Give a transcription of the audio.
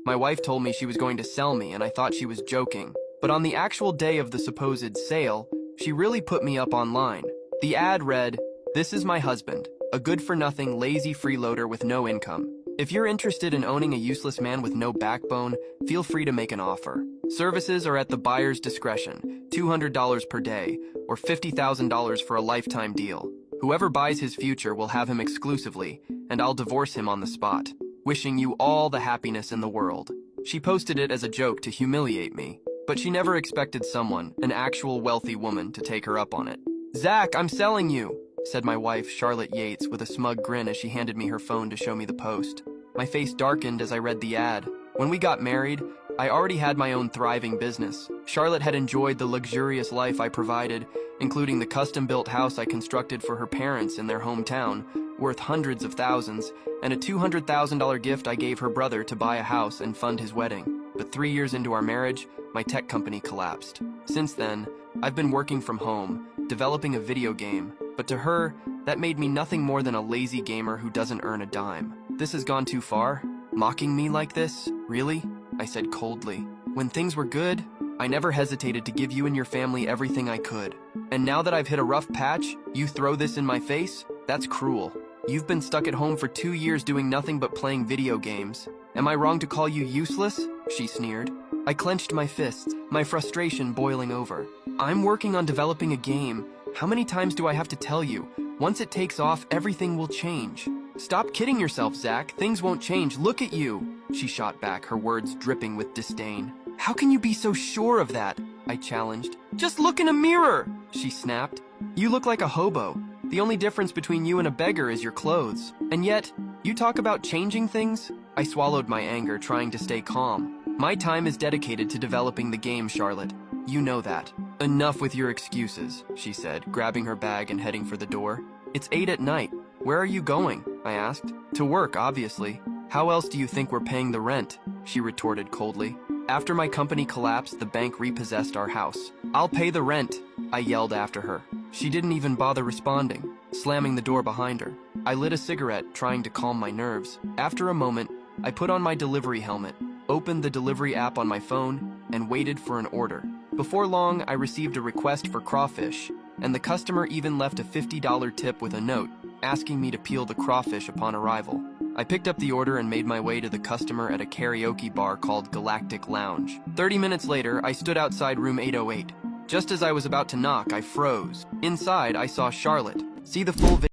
My wife told me she was going to sell me, and I thought she was joking. But on the actual day of the supposed sale, she really put me up online. The ad read, "This is my husband, a good-for-nothing, lazy freeloader with no income. If you're interested in owning a useless man with no backbone, feel free to make an offer. Services are at the buyer's discretion, $200 per day, or $50,000 for a lifetime deal. Whoever buys his future will have him exclusively, and I'll divorce him on the spot. Wishing you all the happiness in the world." She posted it as a joke to humiliate me, but she never expected someone, an actual wealthy woman, to take her up on it. "Zach, I'm selling you," said my wife, Charlotte Yates, with a smug grin as she handed me her phone to show me the post. My face darkened as I read the ad. When we got married, I already had my own thriving business. Charlotte had enjoyed the luxurious life I provided, including the custom-built house I constructed for her parents in their hometown, worth hundreds of thousands, and a $200,000 gift I gave her brother to buy a house and fund his wedding. But 3 years into our marriage, my tech company collapsed. Since then, I've been working from home, developing a video game, but to her, that made me nothing more than a lazy gamer who doesn't earn a dime. "This has gone too far? Mocking me like this? Really?" I said coldly. "When things were good, I never hesitated to give you and your family everything I could. And now that I've hit a rough patch, you throw this in my face? That's cruel. You've been stuck at home for 2 years doing nothing but playing video games. Am I wrong to call you useless?" she sneered. I clenched my fists, my frustration boiling over. "I'm working on developing a game. How many times do I have to tell you? Once it takes off, everything will change." "Stop kidding yourself, Zach. Things won't change. Look at you," she shot back, her words dripping with disdain. "How can you be so sure of that?" I challenged. "Just look in a mirror," she snapped. "You look like a hobo. The only difference between you and a beggar is your clothes. And yet, you talk about changing things?" I swallowed my anger, trying to stay calm. "My time is dedicated to developing the game, Charlotte. You know that." "Enough with your excuses," she said, grabbing her bag and heading for the door. "It's 8 at night. Where are you going?" I asked. "To work, obviously. How else do you think we're paying the rent?" she retorted coldly. "After my company collapsed, the bank repossessed our house. I'll pay the rent," I yelled after her. She didn't even bother responding, slamming the door behind her. I lit a cigarette, trying to calm my nerves. After a moment, I put on my delivery helmet, opened the delivery app on my phone, and waited for an order. Before long, I received a request for crawfish, and the customer even left a $50 tip with a note, asking me to peel the crawfish upon arrival. I picked up the order and made my way to the customer at a karaoke bar called Galactic Lounge. 30 minutes later, I stood outside room 808. Just as I was about to knock, I froze. Inside, I saw Charlotte. See the full video.